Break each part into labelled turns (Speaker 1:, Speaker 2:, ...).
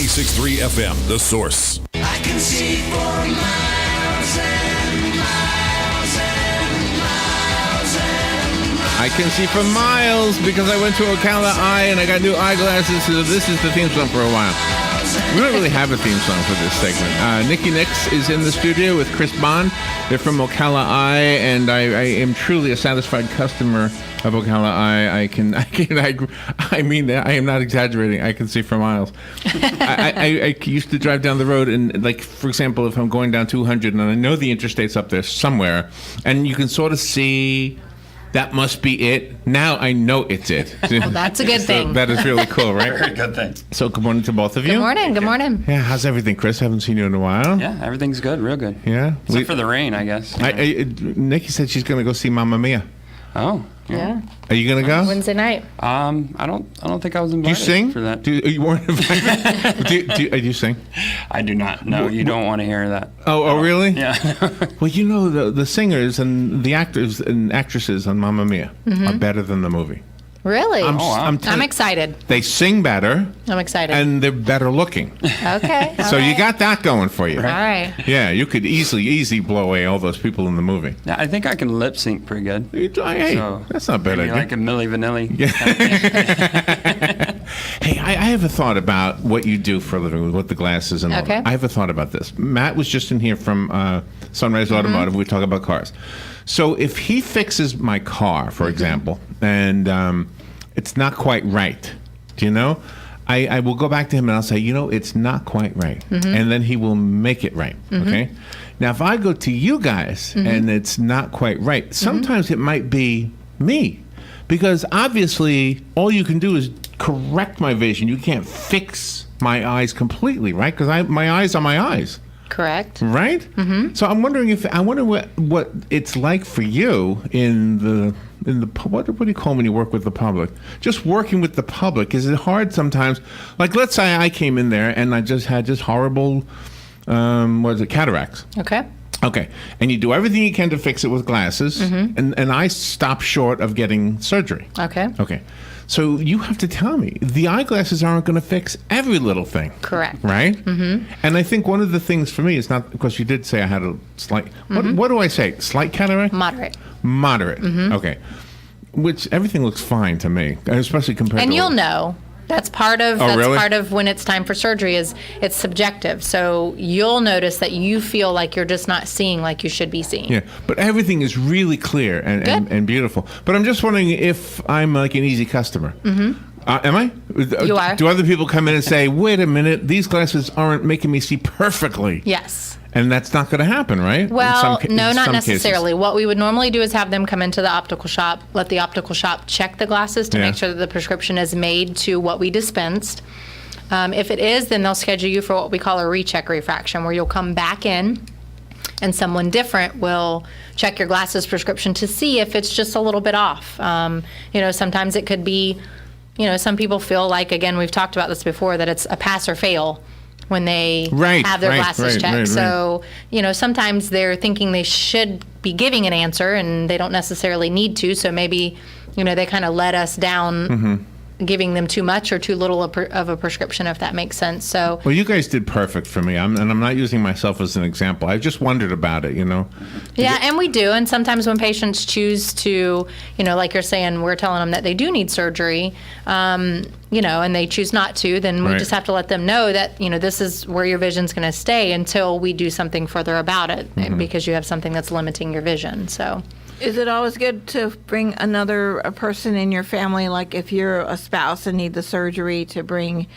Speaker 1: 96.3 FM, The Source.
Speaker 2: I can see for miles and miles and miles and miles.
Speaker 3: I can see for miles because I went to Ocala Eye and I got new eyeglasses, so this is the theme song for a while. We don't really have a theme song for this segment. Nikki Nix is in the studio with Chris Bond. They're from Ocala Eye, and I am truly a satisfied customer of Ocala Eye. I mean, I am not exaggerating. I can see for miles. I used to drive down the road, and like, for example, if I'm going down 200, and I know the interstate's up there somewhere, and you can sort of see. That must be it. Now I know it's it.
Speaker 4: Well, that's a good thing.
Speaker 3: That is really cool, right?
Speaker 5: Very good thing.
Speaker 3: So good morning to both of you.
Speaker 4: Good morning. Good morning.
Speaker 3: Yeah, how's everything, Chris? Haven't seen you in a while.
Speaker 5: Yeah, everything's good, real good.
Speaker 3: Yeah?
Speaker 5: Except for the rain, I guess.
Speaker 3: Nikki said she's going to go see Mamma Mia.
Speaker 5: Oh.
Speaker 4: Yeah.
Speaker 3: Are you going to go?
Speaker 4: Wednesday night.
Speaker 5: I don't think I was
Speaker 3: Do you
Speaker 5: invited
Speaker 3: sing?
Speaker 5: for that.
Speaker 3: You weren't invited? do you sing?
Speaker 5: I do not. No, you don't want to hear that.
Speaker 3: Oh, really?
Speaker 5: Yeah.
Speaker 3: Well, you know, the singers and the actors and actresses on Mamma Mia are better than the movie.
Speaker 4: Really?
Speaker 3: I'm
Speaker 4: excited.
Speaker 3: They sing better.
Speaker 4: I'm excited.
Speaker 3: And they're better looking.
Speaker 4: Okay.
Speaker 3: So you got that going for you.
Speaker 4: All right.
Speaker 3: Yeah, you could easily blow away all those people in the movie.
Speaker 5: Yeah, I think I can lip sync pretty good.
Speaker 3: Hey,
Speaker 5: So
Speaker 3: that's not bad
Speaker 5: maybe
Speaker 3: idea.
Speaker 5: like a Milli Vanilli.
Speaker 3: Yeah. Hey, I have a thought about what you do for a living with the glasses and all
Speaker 4: Okay.
Speaker 3: that. I have a thought about this. Matt was just in here from Sunrise Automotive. We talk about cars. So if he fixes my car, for example, and it's not quite right, do you know? I will go back to him and I'll say, it's not quite right. And then he will make it right, okay? Now, if I go to you guys and it's not quite right, sometimes it might be me. Because obviously, all you can do is correct my vision. You can't fix my eyes completely, right? Because my eyes are my eyes.
Speaker 4: Correct.
Speaker 3: Right? So I'm wondering what it's like for you in the what do you call when you work with the public? Just working with the public. Is it hard sometimes? Like, let's say I came in there and I just had horrible, cataracts.
Speaker 4: Okay.
Speaker 3: Okay, and you do everything you can to fix it with glasses, and I stop short of getting surgery.
Speaker 4: Okay.
Speaker 3: Okay, so you have to tell me, the eyeglasses aren't going to fix every little thing.
Speaker 4: Correct.
Speaker 3: Right? And I think one of the things for me is not, because you did say I had a slight, what do I say, slight cataract?
Speaker 4: Moderate.
Speaker 3: Moderate, okay. Which, everything looks fine to me, especially compared to...
Speaker 4: And you'll know. That's part of
Speaker 3: really?
Speaker 4: part of when it's time for surgery. Is it's subjective. So you'll notice that you feel like you're just not seeing like you should be seeing.
Speaker 3: Yeah, but everything is really clear and beautiful. But I'm just wondering if I'm like an easy customer. Am I?
Speaker 4: You are.
Speaker 3: Do other people come in and say, wait a minute, these glasses aren't making me see perfectly?
Speaker 4: Yes.
Speaker 3: And that's not going to happen, right?
Speaker 4: Well, no, not necessarily.
Speaker 3: Cases.
Speaker 4: What we would normally do is have them come into the optical shop, let the optical shop check the glasses to make sure that the prescription is made to what we dispensed. If it is, then they'll schedule you for what we call a recheck refraction, where you'll come back in and someone different will check your glasses prescription to see if it's just a little bit off. Sometimes it could be, some people feel like, again, we've talked about this before, that it's a pass or fail when they have their glasses checked. So, sometimes they're thinking they should be giving an answer and they don't necessarily need to. So maybe, they kind of let us down giving them too much or too little of a prescription, if that makes sense. So,
Speaker 3: well, you guys did perfect for me. And I'm not using myself as an example. I just wondered about it,
Speaker 4: Yeah, and we do. And sometimes when patients choose to, like you're saying, we're telling them that they do need surgery, and they choose not to, then we just have to let them know that, this is where your vision's going to stay until we do something further about it, because you have something that's limiting your vision. So.
Speaker 6: Is it always good to bring a person in your family, like if you're a spouse and need the surgery, to bring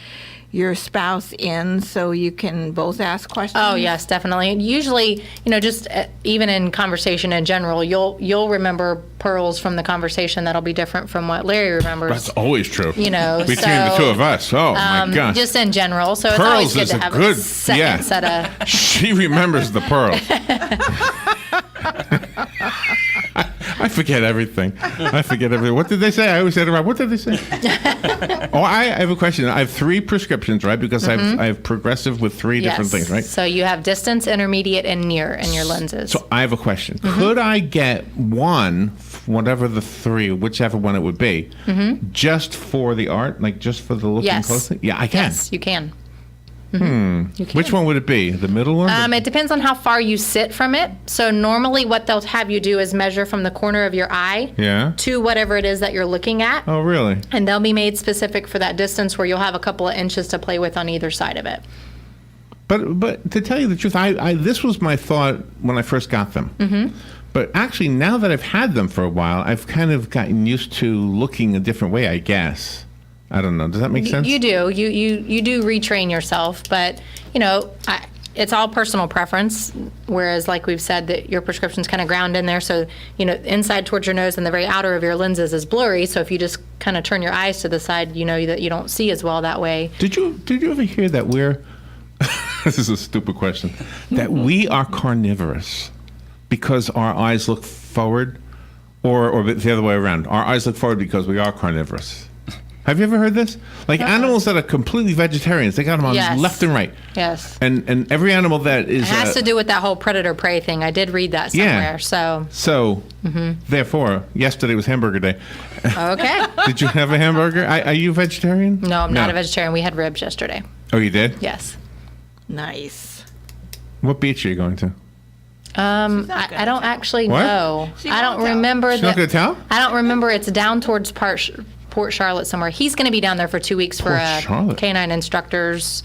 Speaker 6: your spouse in so you can both ask questions?
Speaker 4: Oh, yes, definitely. And usually, just even in conversation in general, you'll remember pearls from the conversation that'll be different from what Larry remembers.
Speaker 3: That's always true.
Speaker 4: Between
Speaker 3: the two of us. Oh, my gosh.
Speaker 4: Just in general. So
Speaker 3: pearls
Speaker 4: it's always good to have a second set of...
Speaker 3: She remembers the pearls. I forget everything. What did they say? I always say it wrong. What did they say? I have a question. I have 3 prescriptions, right? Because I have progressive with 3 different things, right?
Speaker 4: So you have distance, intermediate, and near in your lenses.
Speaker 3: So I have a question. Could I get one, whatever the 3, whichever one it would be, just for the art, like just for the looking closely? Yeah, I can.
Speaker 4: Yes, you can.
Speaker 3: Which one would it be? The middle one?
Speaker 4: It depends on how far you sit from it. So normally what they'll have you do is measure from the corner of your eye
Speaker 3: Yeah.
Speaker 4: to whatever it is that you're looking at.
Speaker 3: Oh, really?
Speaker 4: And they'll be made specific for that distance where you'll have a couple of inches to play with on either side of it.
Speaker 3: But to tell you the truth, I this was my thought when I first got them. Mm-hmm. But actually, now that I've had them for a while, I've kind of gotten used to looking a different way, I guess. I don't know. Does that make sense?
Speaker 4: You do. You do retrain yourself, but it's all personal preference. Whereas, like we've said, that your prescription's kind of ground in there, so inside towards your nose and the very outer of your lenses is blurry. So if you just kind of turn your eyes to the side, you know that you don't see as well that way.
Speaker 3: Did you ever hear that we're? This is a stupid question. That we are carnivorous because our eyes look forward, or the other way around. Our eyes look forward because we are carnivorous. Have you ever heard this? Like animals that are completely vegetarians, they got them on
Speaker 4: Yes.
Speaker 3: left and right.
Speaker 4: Yes.
Speaker 3: And every animal that is
Speaker 4: It has to do with that whole predator-prey thing. I did read that somewhere.
Speaker 3: So, therefore, yesterday was hamburger day.
Speaker 4: Okay.
Speaker 3: Did you have a hamburger? Are you vegetarian?
Speaker 4: No, I'm not a vegetarian. We had ribs yesterday.
Speaker 3: Oh, you did?
Speaker 4: Yes.
Speaker 6: Nice.
Speaker 3: What beach are you going to?
Speaker 4: I don't actually
Speaker 3: What?
Speaker 4: know.
Speaker 6: She
Speaker 4: I don't
Speaker 6: won't tell.
Speaker 4: remember.
Speaker 3: She's not going to tell?
Speaker 4: I don't remember. It's down towards Port Charlotte somewhere. He's going to be down there for 2 weeks for
Speaker 3: Port
Speaker 4: a
Speaker 3: Charlotte.
Speaker 4: canine instructor's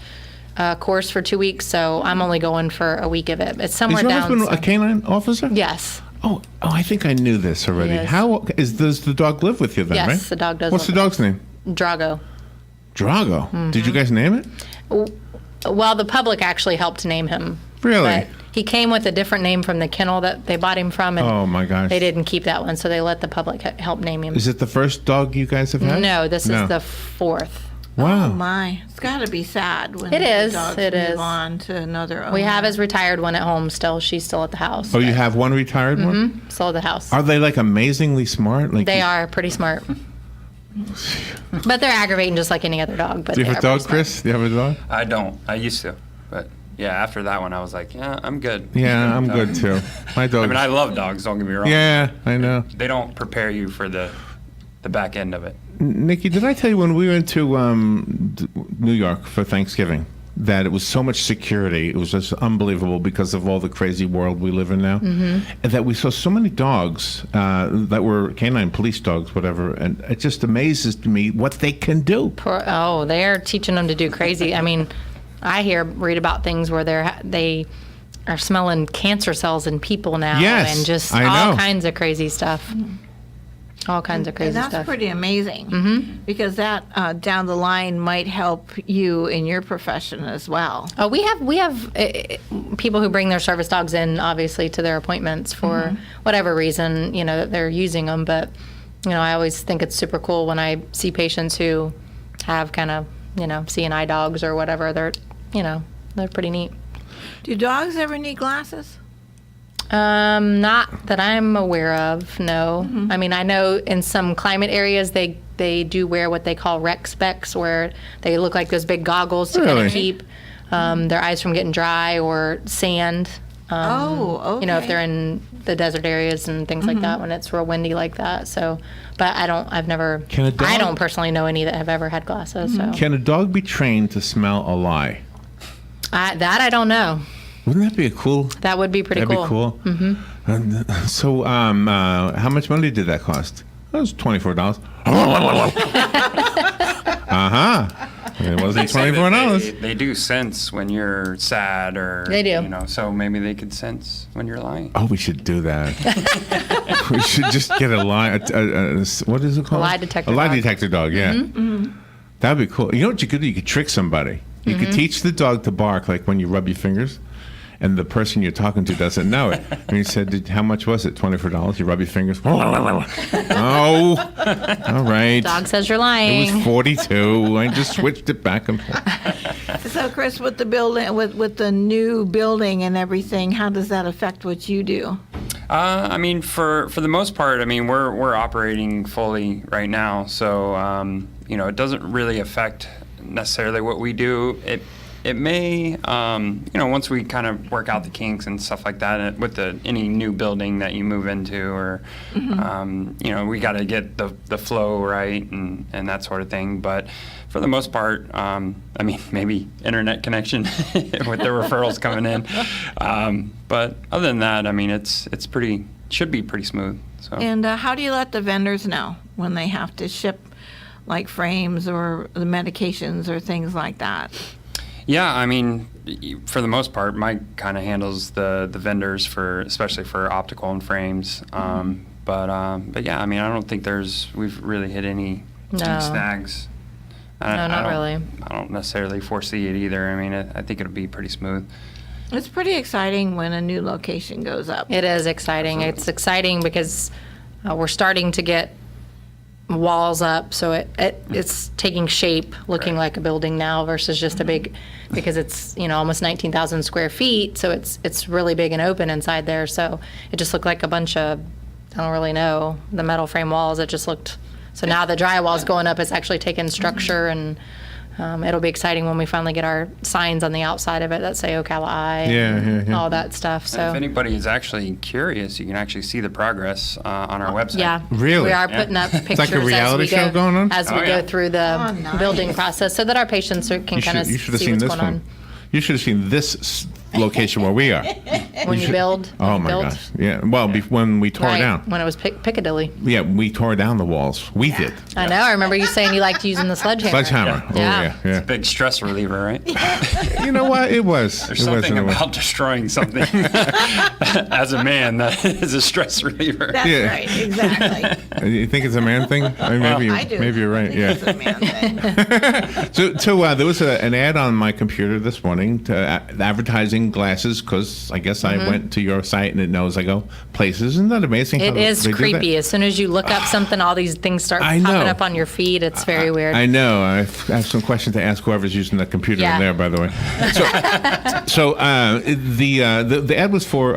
Speaker 4: course for 2 weeks. So I'm only going for a week of it. It's somewhere
Speaker 3: Is your
Speaker 4: down.
Speaker 3: husband a canine officer?
Speaker 4: Yes.
Speaker 3: Oh, I think I knew this already.
Speaker 4: Yes.
Speaker 3: Does the dog live with you then,
Speaker 4: Yes,
Speaker 3: right?
Speaker 4: the dog does
Speaker 3: What's the
Speaker 4: live
Speaker 3: dog's name?
Speaker 4: Drago.
Speaker 3: Drago.
Speaker 4: Mm-hmm.
Speaker 3: Did you guys name it?
Speaker 4: Well, the public actually helped name him.
Speaker 3: Really?
Speaker 4: But he came with a different name from the kennel that they bought him from, and
Speaker 3: Oh, my gosh.
Speaker 4: they didn't keep that one, so they let the public help name him.
Speaker 3: Is it the first dog you guys have had?
Speaker 4: No, this is the fourth.
Speaker 3: Wow.
Speaker 6: Oh my, it's got to be sad when
Speaker 4: It is,
Speaker 6: the dogs
Speaker 4: it
Speaker 6: move
Speaker 4: is.
Speaker 6: on to another owner.
Speaker 4: We have his retired one at home still. She's still at the house.
Speaker 3: Oh, you have one retired one?
Speaker 4: Still at the house.
Speaker 3: Are they like amazingly smart? Like
Speaker 4: They are pretty smart. But they're aggravating just like any other dog. But
Speaker 3: Do you have
Speaker 4: they
Speaker 3: a
Speaker 4: are
Speaker 3: dog,
Speaker 4: pretty
Speaker 3: Chris? Do you have a dog?
Speaker 5: I don't. I used to, but yeah, after that one, I was like, yeah, I'm good.
Speaker 3: Yeah, I'm good too. My dog.
Speaker 5: I mean, I love dogs. Don't get me wrong.
Speaker 3: Yeah, I know.
Speaker 5: They don't prepare you for the back end of it.
Speaker 3: Nikki, did I tell you when we went to New York for Thanksgiving that it was so much security? It was just unbelievable because of all the crazy world we live in now. And that we saw so many dogs that were canine police dogs, whatever. And it just amazes me what they can do.
Speaker 4: they're teaching them to do crazy. I mean, I read about things where they are smelling cancer cells in people now,
Speaker 3: Yes,
Speaker 4: and just
Speaker 3: I
Speaker 4: all
Speaker 3: know.
Speaker 4: kinds of crazy stuff. All kinds of crazy
Speaker 6: And that's
Speaker 4: stuff.
Speaker 6: pretty amazing because that down the line might help you in your profession as well.
Speaker 4: Oh, we have people who bring their service dogs in, obviously, to their appointments for whatever reason, that they're using them. But, I always think it's super cool when I see patients who have kind of, CNI dogs or whatever. They're pretty neat.
Speaker 6: Do dogs ever need glasses?
Speaker 4: Not that I'm aware of, no. I mean, I know in some climate areas they do wear what they call rec specs, where they look like those big goggles to kind
Speaker 3: Really?
Speaker 4: of keep their eyes from getting dry or sand.
Speaker 6: Okay.
Speaker 4: If they're in the desert areas and things like that when it's real windy like that. So, but I
Speaker 3: Can a dog-
Speaker 4: don't personally know any that have ever had glasses. So
Speaker 3: Can a dog be trained to smell a lie?
Speaker 4: I don't know.
Speaker 3: Wouldn't that be a cool?
Speaker 4: That would be pretty
Speaker 3: That'd
Speaker 4: cool.
Speaker 3: be cool. Mm-hmm. So, how much money did that cost? That was $24. It wasn't
Speaker 5: Say that
Speaker 3: $24.
Speaker 5: They do sense when you're sad or
Speaker 4: They do.
Speaker 5: so maybe they could sense when you're lying.
Speaker 3: Oh, we should do that. We should just get a lie. What is it called?
Speaker 4: lie detector
Speaker 3: A lie
Speaker 4: dog.
Speaker 3: detector dog. Yeah. That'd be cool. You know what you could do? You could trick somebody. You could teach the dog to bark like when you rub your fingers, and the person you're talking to doesn't know it. And you said, "How much was it? $24." You rub your fingers. Oh, all right.
Speaker 4: Dog says you're
Speaker 3: It
Speaker 4: lying.
Speaker 3: was 42. I just switched it back and forth.
Speaker 6: So, Chris, with the building, with the new building and everything, how does that affect what you do?
Speaker 5: I mean, for the most part, I mean, we're operating fully right now, so it doesn't really affect necessarily what we do. it may, once we kind of work out the kinks and stuff like that with any new building that you move into, or, we got to get the flow right and that sort of thing. But for the most part, maybe internet connection with the referrals coming in. But other than that, it's should be pretty smooth. So.
Speaker 6: And how do you let the vendors know when they have to ship like frames or the medications or things like that?
Speaker 5: Yeah, for the most part, Mike kind of handles the vendors especially for optical and frames. But yeah, I don't think we've really hit any snags.
Speaker 4: No, not really.
Speaker 5: I don't necessarily foresee it either. I think it'll be pretty smooth.
Speaker 6: It's pretty exciting when a new location goes up.
Speaker 4: It is exciting.
Speaker 5: Absolutely.
Speaker 4: It's exciting because we're starting to get walls up, so it's taking shape, looking like a building now versus just a big, because it's almost 19,000 square feet, so it's really big and open inside there. So it just looked like a bunch of, I don't really know, the metal frame walls. It just looked. So now the drywall's going up. It's actually taken structure, and it'll be exciting when we finally get our signs on the outside of it that say Ocala Eye, and all that stuff. So
Speaker 5: if anybody is actually curious, you can actually see the progress on our website.
Speaker 4: yeah,
Speaker 3: Really?
Speaker 4: we are putting up pictures
Speaker 3: like a reality
Speaker 4: as we
Speaker 3: show
Speaker 4: go,
Speaker 3: going on?
Speaker 4: as we
Speaker 5: Oh, yeah.
Speaker 4: go through the
Speaker 6: nice.
Speaker 4: building process, so that our patients can kind of
Speaker 3: You
Speaker 4: see
Speaker 3: should have
Speaker 4: what's
Speaker 3: seen this
Speaker 4: going
Speaker 3: one.
Speaker 4: on.
Speaker 3: You should have seen this location where we are.
Speaker 4: When you build.
Speaker 3: Oh my
Speaker 4: built.
Speaker 3: gosh! Yeah. Well, when we tore
Speaker 4: Right,
Speaker 3: down.
Speaker 4: when it was Piccadilly.
Speaker 3: Yeah, we tore down the walls. We did.
Speaker 4: I know. I remember you saying you liked using the sledgehammer.
Speaker 3: Sledgehammer.
Speaker 5: Yeah.
Speaker 3: Oh
Speaker 4: Yeah.
Speaker 3: yeah,
Speaker 5: Big stress reliever, right?
Speaker 3: yeah. You know what? It was.
Speaker 5: There's
Speaker 3: it was
Speaker 5: something
Speaker 3: in a way.
Speaker 5: about destroying something as a man that is a stress reliever.
Speaker 6: That's
Speaker 3: Yeah.
Speaker 6: right, exactly.
Speaker 3: You think it's a man thing? Maybe
Speaker 6: I do.
Speaker 3: Maybe you're right.
Speaker 6: I think
Speaker 3: Yeah.
Speaker 6: it's a man thing.
Speaker 3: So there was an ad on my computer this morning to advertising glasses, because I guess I went to your site and it knows I go places. Isn't that amazing?
Speaker 4: It
Speaker 3: how
Speaker 4: is
Speaker 3: they do that?
Speaker 4: creepy. As soon as you look up something, all these things start
Speaker 3: I
Speaker 4: popping
Speaker 3: know.
Speaker 4: up on your feed. It's very weird.
Speaker 3: I know. I have some questions to ask whoever's using the computer
Speaker 4: Yeah.
Speaker 3: in there, by the way. So the ad was for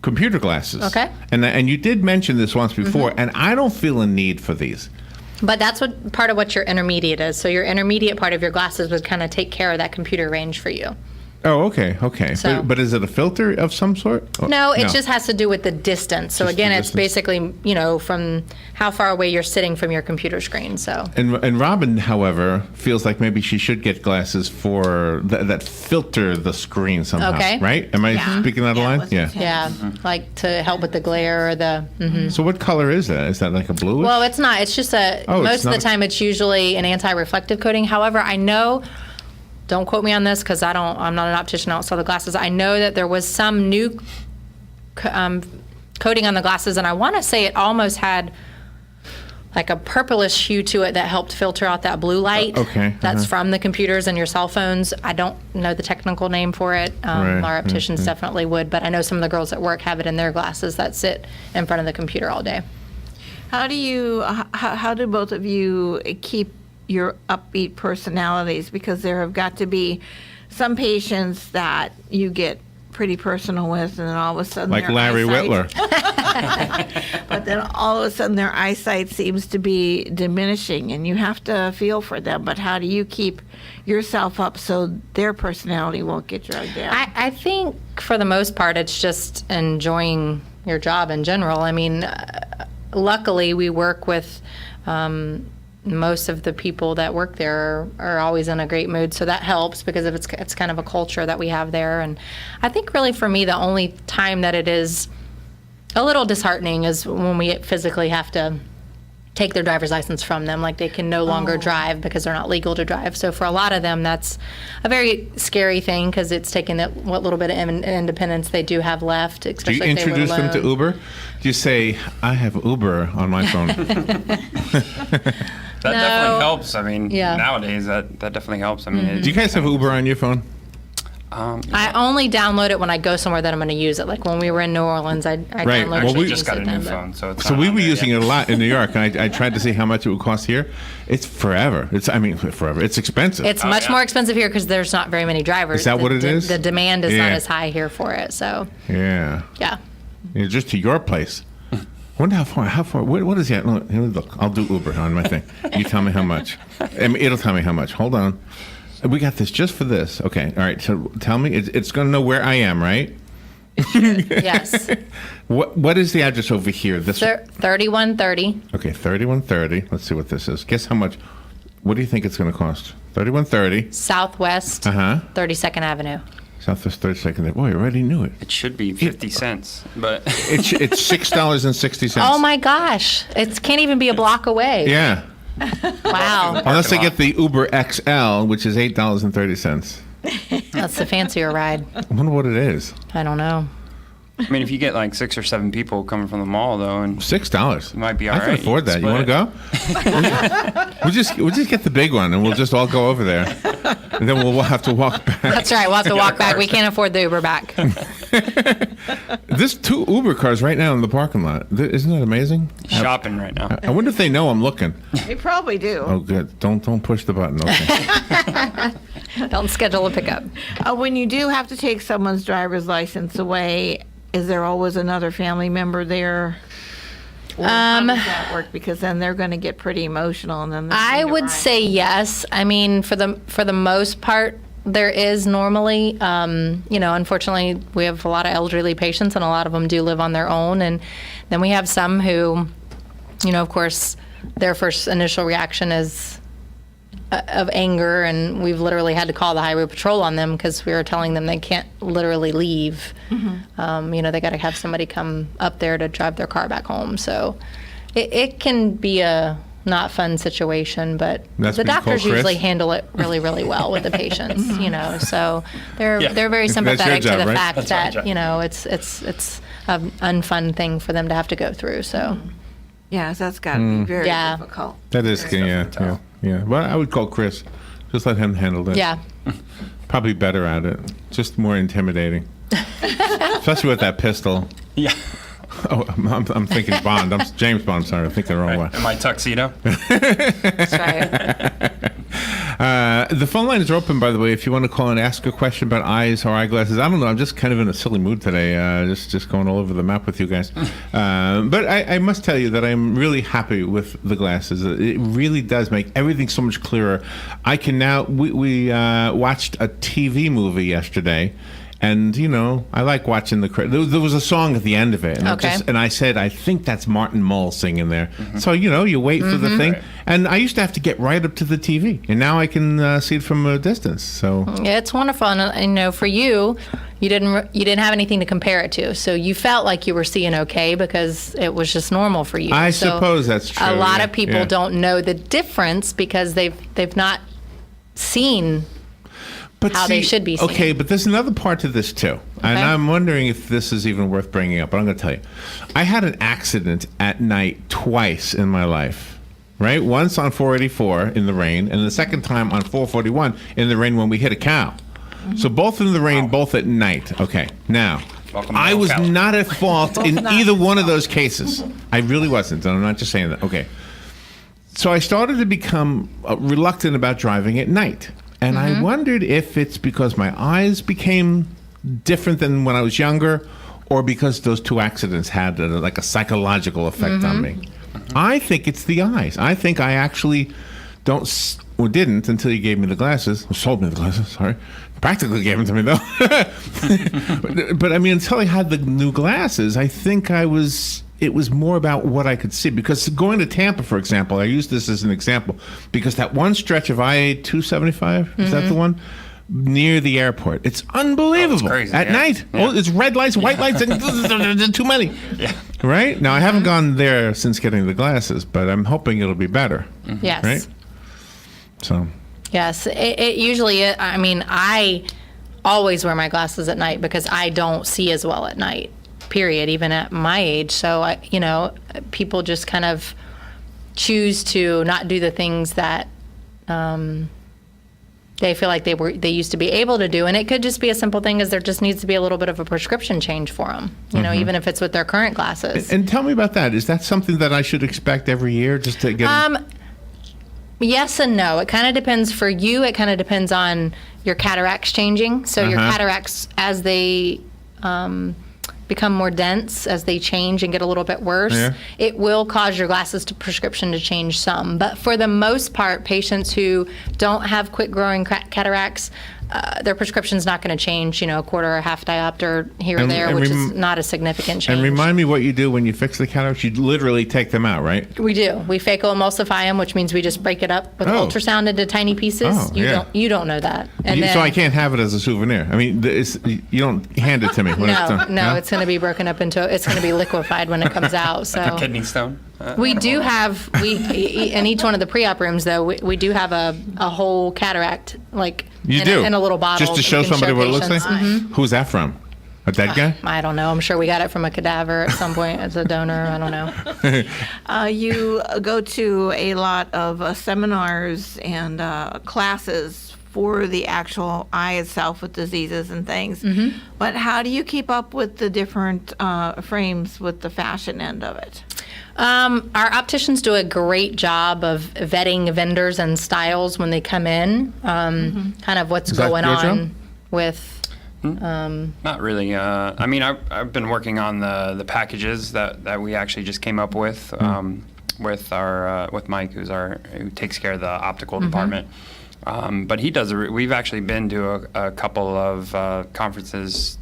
Speaker 3: computer glasses.
Speaker 4: Okay.
Speaker 3: And you did mention this once before, and I don't feel a need for these.
Speaker 4: But that's what part of what your intermediate is. So your intermediate part of your glasses would kind of take care of that computer range for you.
Speaker 3: Oh, okay.
Speaker 4: So-
Speaker 3: But is it a filter of some sort? Oh,
Speaker 4: No, it just has to do with the distance. So
Speaker 3: Just the
Speaker 4: again, it's
Speaker 3: distance.
Speaker 4: basically, from how far away you're sitting from your computer screen. So
Speaker 3: And Robin, however, feels like maybe she should get glasses for that filter the screen somehow.
Speaker 4: Okay.
Speaker 3: Right? Am I
Speaker 6: Yeah.
Speaker 3: speaking out of
Speaker 6: Yeah,
Speaker 3: line?
Speaker 6: what's
Speaker 3: Yeah.
Speaker 6: his
Speaker 4: yeah, like to help with the glare or the.
Speaker 3: So what color is that? Is that like a bluish?
Speaker 4: Well, it's not. It's just
Speaker 3: Oh, it's
Speaker 4: most of
Speaker 3: not
Speaker 4: the
Speaker 3: a-
Speaker 4: time it's usually an anti-reflective coating. However, I know, don't quote me on this because I'm not an optician. I don't sell the glasses. I know that there was some new coating on the glasses, and I want to say it almost had like a purplish hue to it that helped filter out that blue light.
Speaker 3: Okay,
Speaker 4: That's
Speaker 3: uh-huh.
Speaker 4: from the computers and your cell phones. I don't know the technical name for it.
Speaker 3: Right,
Speaker 4: Our opticians definitely would, but I know some of the girls at work have it in their glasses that sit in front of the computer all day.
Speaker 6: How do both of you keep your upbeat personalities? Because there have got to be some patients that you get pretty personal with, and then all of a sudden
Speaker 3: like
Speaker 6: their
Speaker 3: Larry
Speaker 6: eyesight-
Speaker 3: Whitler.
Speaker 6: But then all of a sudden their eyesight seems to be diminishing, and you have to feel for them. But how do you keep yourself up so their personality won't get dragged down?
Speaker 4: I think for the most part, it's just enjoying your job in general. Luckily, we work with most of the people that work there are always in a great mood, so that helps because it's kind of a culture that we have there. And I think really for me, the only time that it is a little disheartening is when we physically have to take their driver's license from them. Like they can no longer drive because they're not legal to drive. So for a lot of them, that's a very scary thing because it's taking what little bit of independence they do have left,
Speaker 3: Do you
Speaker 4: especially if they live
Speaker 3: introduce them to
Speaker 4: alone.
Speaker 3: Uber? Do you say, I have Uber on my phone?
Speaker 5: That
Speaker 4: No.
Speaker 5: definitely helps.
Speaker 4: Yeah.
Speaker 5: Nowadays that definitely helps.
Speaker 3: Do you guys have Uber on your phone?
Speaker 4: I only download it when I go somewhere that I'm going to use it. Like when we were in New Orleans, I
Speaker 3: Right.
Speaker 4: downloaded
Speaker 3: Well,
Speaker 4: it.
Speaker 5: Actually,
Speaker 3: we
Speaker 5: just got a new phone, so it's
Speaker 3: So
Speaker 5: not
Speaker 3: we
Speaker 5: on
Speaker 3: were
Speaker 5: there
Speaker 3: using
Speaker 5: yet.
Speaker 3: it a lot in New York, and I tried to see how much it would cost here. It's forever. Forever. It's expensive.
Speaker 4: It's much
Speaker 5: yeah.
Speaker 4: more expensive here because there's not very many drivers.
Speaker 3: Is that what it is?
Speaker 4: The demand is
Speaker 3: Yeah.
Speaker 4: not as high here for it. So,
Speaker 3: yeah.
Speaker 4: yeah.
Speaker 3: Just to your place. Wonder how far, what is that? Look, I'll do Uber on my thing. You tell me how much. It'll tell me how much. Hold on. We got this just for this. Okay. All right. So tell me, it's going to know where I am, right?
Speaker 4: Yes.
Speaker 3: What is the address over here? This
Speaker 4: 3130
Speaker 3: Okay, 3130. Let's see what this is. Guess how much? What do you think it's going to cost? 3130.
Speaker 4: Southwest 32nd Avenue.
Speaker 3: Southwest 32nd. Boy, I already knew it.
Speaker 5: It should be 50 cents, but
Speaker 3: It's $6.60.
Speaker 4: Oh my gosh. It can't even be a block away.
Speaker 3: Yeah.
Speaker 4: Wow.
Speaker 3: Unless I get the Uber XL, which is $8.30.
Speaker 4: That's the fancier ride.
Speaker 3: I wonder what it is.
Speaker 4: I don't know.
Speaker 5: I mean, if you get like 6 or 7 people coming from the mall, though, and
Speaker 3: $6.
Speaker 5: it might be all
Speaker 3: I
Speaker 5: right.
Speaker 3: can afford that. You want to go? we'll just get the big one, and we'll just all go over there, and then we'll have to walk back.
Speaker 4: That's right. We'll have to walk back. We can't afford the Uber back.
Speaker 3: There's 2 Uber cars right now in the parking lot. Isn't that amazing?
Speaker 5: Shopping right now.
Speaker 3: I wonder if they know I'm looking.
Speaker 6: They probably do.
Speaker 3: Oh, good. Don't push the button. Okay.
Speaker 4: Don't schedule a pickup.
Speaker 6: When you do have to take someone's driver's license away, is there always another family member there? Or how does that work? Because then they're going to get pretty emotional, and then
Speaker 4: I would say yes. I mean, for the most part, there is normally. Unfortunately, we have a lot of elderly patients, and a lot of them do live on their own. And then we have some who, of course, their first initial reaction is of anger, and we've literally had to call the highway patrol on them because we were telling them they can't literally leave. They got to have somebody come up there to drive their car back home. So it can be a not fun situation, but the doctors usually handle it really, really well with the patients. So they're very sympathetic to the fact that it's an unfun thing for them to have to go through. So.
Speaker 6: Yes, that's got to be very difficult.
Speaker 3: That is, yeah. Well, I would call Chris. Just let him handle it.
Speaker 4: Yeah.
Speaker 3: Probably better at it. Just more intimidating. Especially with that pistol.
Speaker 5: Yeah.
Speaker 3: Oh, I'm thinking Bond. I'm James Bond. Sorry, I'm thinking the wrong way.
Speaker 5: Am I tuxedo?
Speaker 4: That's right.
Speaker 3: The phone lines are open, by the way, if you want to call and ask a question about eyes or eyeglasses. I don't know. I'm just kind of in a silly mood today, just going all over the map with you guys. But I must tell you that I'm really happy with the glasses. It really does make everything so much clearer. I can now. We watched a TV movie yesterday. And, I like watching the credits. There was a song at the end of it. And I said, I think that's Martin Mull singing there. Mm-hmm. So, you wait for the thing. Right. And I used to have to get right up to the TV. And now I can see it from a distance. So
Speaker 4: yeah, it's wonderful. And, for you didn't have anything to compare it to. So you felt like you were seeing okay because it was just normal for you.
Speaker 3: I suppose that's true.
Speaker 4: A lot of people don't know the difference because they've not seen how they should be seen.
Speaker 3: Okay, but there's another part to this too. And I'm wondering if this is even worth bringing up, but I'm going to tell you. I had an accident at night twice in my life, right? Once on 484 in the rain, and the second time on 441 in the rain when we hit a cow. So both in the rain, both at night. Okay, now, I was not at fault in either one of those cases. I really wasn't, and I'm not just saying that. Okay. So I started to become reluctant about driving at night. And I wondered if it's because my eyes became different than when I was younger, or because those 2 accidents had like a psychological effect on me. I think it's the eyes. I think I actually didn't until you gave me the glasses. Or sold me the glasses, sorry. Practically gave them to me, though. But I mean, until I had the new glasses, I think it was more about what I could see. Because going to Tampa, for example, I use this as an example, because that one stretch of I-275, is that the one? Near the airport. It's unbelievable.
Speaker 5: It's crazy,
Speaker 3: at night.
Speaker 5: Yeah.
Speaker 3: Oh, it's red lights, white lights, and too many.
Speaker 5: Yeah.
Speaker 3: Right? Now, I haven't gone there since getting the glasses, but I'm hoping it'll be better.
Speaker 4: Yes.
Speaker 3: Right? So.
Speaker 4: Yes. It usually, I always wear my glasses at night because I don't see as well at night. Period, even at my age. So, people just kind of choose to not do the things that they feel like they used to be able to do. And it could just be a simple thing as there just needs to be a little bit of a prescription change for them, even if it's with their current glasses.
Speaker 3: And tell me about that. Is that something that I should expect every year just to get...
Speaker 4: Yes and no. It kind of depends for you. It kind of depends on your cataracts changing. So your cataracts, as they become more dense, as they change and get a little bit worse,
Speaker 3: Yeah.
Speaker 4: it will cause your glasses to prescription to change some. But for the most part, patients who don't have quick growing cataracts, their prescription's not going to change, a quarter or half diopter here or
Speaker 3: And-
Speaker 4: there,
Speaker 3: and
Speaker 4: which is not a significant change.
Speaker 3: And remind me what you do when you fix the cataracts. You literally take them out, right?
Speaker 4: We do. We phacoemulsify them, which means we just break it up with
Speaker 3: Oh.
Speaker 4: ultrasound into tiny pieces.
Speaker 3: Oh, yeah.
Speaker 4: You don't know that. And
Speaker 3: So I can't have it as a souvenir. I mean, you don't hand it to me when it's done.
Speaker 4: No, it's going to be broken up into. It's going to be liquefied when it comes out. So
Speaker 5: Kidney stone.
Speaker 4: we do have in each one of the pre-op rooms though we do have a whole cataract
Speaker 3: You do
Speaker 4: in a little bottle
Speaker 3: just to
Speaker 4: that
Speaker 3: show
Speaker 4: we can
Speaker 3: somebody what it looks like.
Speaker 4: patients.
Speaker 3: Who's that from? A dead guy?
Speaker 4: I don't know. I'm sure we got it from a cadaver at some point as a donor. I don't know.
Speaker 6: You go to a lot of seminars and classes for the actual eye itself with diseases and things. But how do you keep up with the different frames with the fashion end of it?
Speaker 4: Our opticians do a great job of vetting vendors and styles when they come in. Kind of what's
Speaker 3: Is that
Speaker 4: going
Speaker 3: your
Speaker 4: on
Speaker 3: job?
Speaker 4: with.
Speaker 5: Not really. I mean, I've been working on the packages that we actually just came up with with Mike, who takes care of the optical department. But he does. We've actually been to a couple of conferences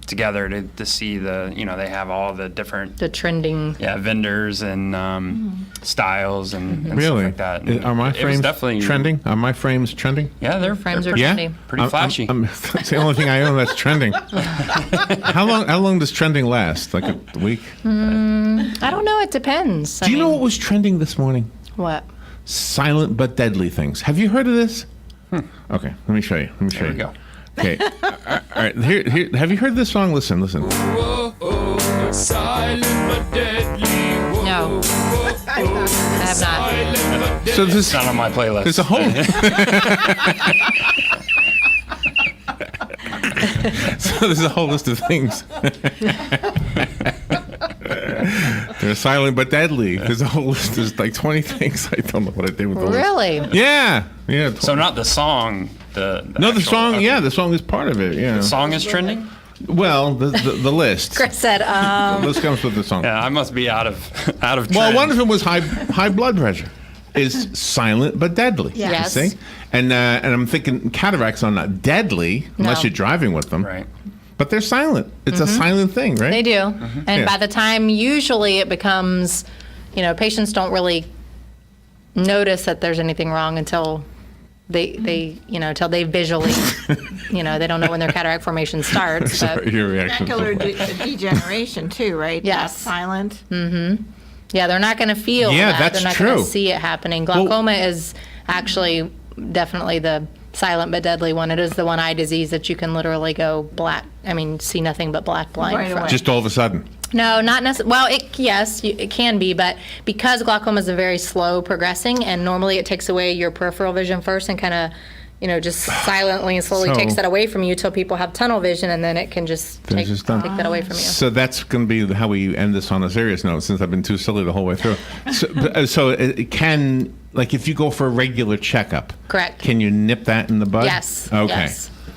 Speaker 5: together to see they have all the different
Speaker 4: The trending.
Speaker 5: vendors and styles and stuff
Speaker 3: Really?
Speaker 5: like that.
Speaker 3: Are my
Speaker 5: It was
Speaker 3: frames
Speaker 5: definitely
Speaker 3: trending? Are my frames trending?
Speaker 5: Yeah, they're
Speaker 4: Frames are
Speaker 3: Yeah?
Speaker 4: trendy.
Speaker 5: pretty flashy.
Speaker 3: That's the only thing I own that's trending. How long does trending last? Like a week?
Speaker 4: I don't know. It depends.
Speaker 3: Do you know what was trending this morning?
Speaker 4: what?
Speaker 3: Silent but deadly things. Have you heard of this? Okay, let me show you.
Speaker 5: There we go.
Speaker 3: Okay. All right. Here. Have you heard this song? Listen.
Speaker 2: Silent but deadly.
Speaker 4: No. I have not.
Speaker 3: So this
Speaker 5: It's not on my playlist.
Speaker 3: there's a whole. So there's a whole list of things. They're silent but deadly. There's a whole list. There's like 20 things. I don't know what I did with the list.
Speaker 4: Really?
Speaker 3: Yeah.
Speaker 5: So not the song. The
Speaker 3: No, the
Speaker 5: actual-
Speaker 3: song.
Speaker 5: okay.
Speaker 3: Yeah, the song is part of it. Yeah.
Speaker 5: The song is trending.
Speaker 3: Well, the list.
Speaker 4: Chris said,
Speaker 3: The list comes with the song.
Speaker 5: Yeah, I must be out of trend.
Speaker 3: Well, one of them was high blood pressure. Is silent but deadly.
Speaker 4: Yes.
Speaker 3: You see? And I'm thinking cataracts are not deadly unless
Speaker 4: No.
Speaker 3: you're driving with them.
Speaker 5: Right.
Speaker 3: But they're silent. It's a silent thing, right?
Speaker 4: they do. And
Speaker 3: Yeah.
Speaker 4: by the time usually it becomes, patients don't really notice that there's anything wrong until until they visually, they don't know when their cataract formation starts. But
Speaker 3: Sorry, your reaction.
Speaker 6: Macular degeneration too, right?
Speaker 4: Yes.
Speaker 6: That's silent.
Speaker 4: yeah, they're not going to feel
Speaker 3: Yeah,
Speaker 4: that.
Speaker 3: that's
Speaker 4: They're not going
Speaker 3: true.
Speaker 4: to see it happening. Glaucoma is actually definitely the silent but deadly one. It is the one eye disease that you can literally go black. See nothing but black blind
Speaker 6: Right
Speaker 4: from.
Speaker 6: away.
Speaker 3: Just all of a sudden.
Speaker 4: No, not necessarily. Well, it can be, but because glaucoma is a very slow progressing, and normally it takes away your peripheral vision first and kind of, just silently and slowly
Speaker 3: So-
Speaker 4: takes that away from you till people have tunnel vision, and then it can just
Speaker 3: Then
Speaker 4: take
Speaker 3: it's just done.
Speaker 4: that away from you.
Speaker 3: So that's going to be how we end this on a serious note, since I've been too silly the whole way through. So it can, like, if you go for a regular checkup,
Speaker 4: Correct.
Speaker 3: Can you nip that in the bud?
Speaker 4: Yes.
Speaker 3: Okay.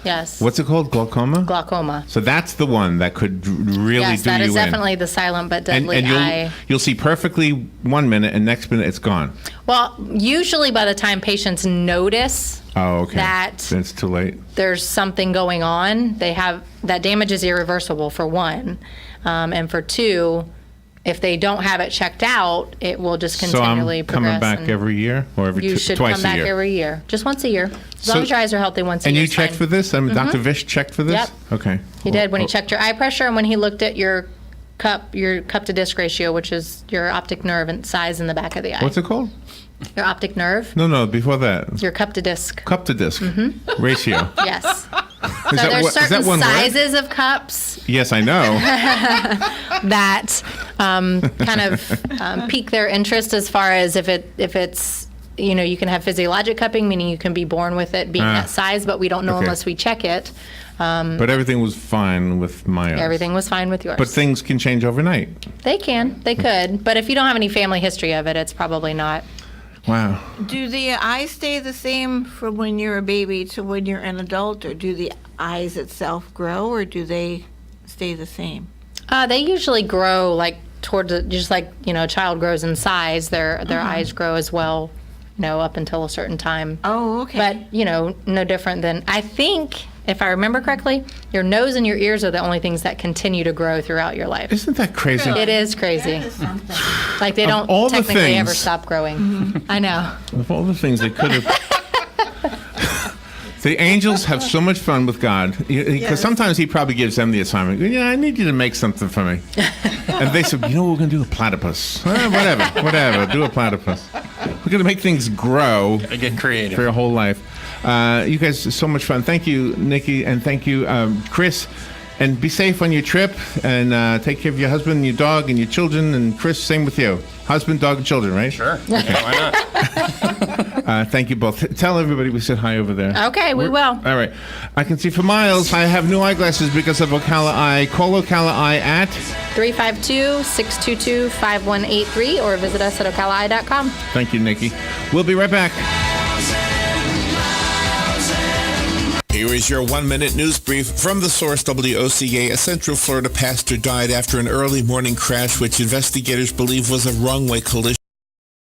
Speaker 4: Yes.
Speaker 3: What's it called? Glaucoma?
Speaker 4: Glaucoma?
Speaker 3: So that's the one that could really
Speaker 4: Yes,
Speaker 3: do
Speaker 4: that
Speaker 3: you
Speaker 4: is
Speaker 3: in.
Speaker 4: definitely the silent but
Speaker 3: And,
Speaker 4: deadly
Speaker 3: and
Speaker 4: eye.
Speaker 3: you'll see perfectly 1 minute, and next minute it's gone.
Speaker 4: Well, usually by the time patients notice
Speaker 3: Oh, okay.
Speaker 4: that
Speaker 3: Then it's too late.
Speaker 4: there's something going on, that damage is irreversible, for one, and for two, if they don't have it checked out, it will just
Speaker 3: So
Speaker 4: continually
Speaker 3: I'm
Speaker 4: progress.
Speaker 3: coming back
Speaker 4: and
Speaker 3: every year, or every
Speaker 4: You should
Speaker 3: twice
Speaker 4: come
Speaker 3: a
Speaker 4: back
Speaker 3: year.
Speaker 4: every year, just once a year. As long
Speaker 3: So-
Speaker 4: as your eyes are healthy, once a
Speaker 3: And
Speaker 4: year.
Speaker 3: you
Speaker 4: is
Speaker 3: checked
Speaker 4: fine.
Speaker 3: for this? I mean, Dr. Vish checked for this?
Speaker 4: Yep.
Speaker 3: Okay.
Speaker 4: He did when he
Speaker 3: Well,
Speaker 4: checked your eye pressure and when he looked at your cup to disc ratio, which is your optic nerve and size in the back of the eye.
Speaker 3: What's it called?
Speaker 4: Your optic nerve,
Speaker 3: No, before that.
Speaker 4: your cup to disc.
Speaker 3: Cup to disc ratio.
Speaker 4: Yes.
Speaker 3: Is
Speaker 4: So
Speaker 3: that
Speaker 4: there's
Speaker 3: what- is that
Speaker 4: certain
Speaker 3: one word?
Speaker 4: sizes of cups
Speaker 3: Yes, I know.
Speaker 4: that kind of pique their interest as far as if it's you can have physiologic cupping, meaning you can be born with it being that size, but we don't know
Speaker 3: okay.
Speaker 4: unless we check it.
Speaker 3: But everything was fine with my eyes.
Speaker 4: Everything was fine with yours.
Speaker 3: But things can change overnight.
Speaker 4: They could, but if you don't have any family history of it, it's probably not.
Speaker 3: Wow.
Speaker 6: Do the eyes stay the same from when you're a baby to when you're an adult, or do the eyes itself grow, or do they stay the same?
Speaker 4: They usually grow like towards just like a child grows in size. Their eyes grow as well, up until a certain time.
Speaker 6: Oh, okay.
Speaker 4: But no different than, I think, if I remember correctly, your nose and your ears are the only things that continue to grow throughout your life.
Speaker 3: Isn't that crazy?
Speaker 4: It is crazy.
Speaker 6: That is something.
Speaker 4: Like they don't
Speaker 3: all the
Speaker 4: technically ever
Speaker 3: things-
Speaker 4: stop growing. I know.
Speaker 3: Of all the things they could have. The angels have so much fun with God because
Speaker 6: Yes.
Speaker 3: sometimes he probably gives them the assignment. I need you to make something for me. And they said, we're going to do a platypus. Whatever, do a platypus. We're going to make things grow
Speaker 5: I get creative.
Speaker 3: for your whole life. You guys are so much fun. Thank you, Nikki, and thank you, Chris. And be safe on your trip, and take care of your husband and your dog and your children. And Chris, same with you. Husband, dog, and children, right?
Speaker 5: Sure. Yeah, why not?
Speaker 3: Thank you both. Tell everybody we said hi over there.
Speaker 4: Okay, we will.
Speaker 3: All right. I can see for miles. I have new eyeglasses because of Ocala Eye. Call Ocala Eye at...
Speaker 4: 352-622-5183 or visit us at ocalaeye.com.
Speaker 3: Thank you, Nikki. We'll be right back.
Speaker 1: Here is your 1-minute news brief from the source WOCA. A Central Florida pastor died after an early morning crash, which investigators believe was a wrong-way collision.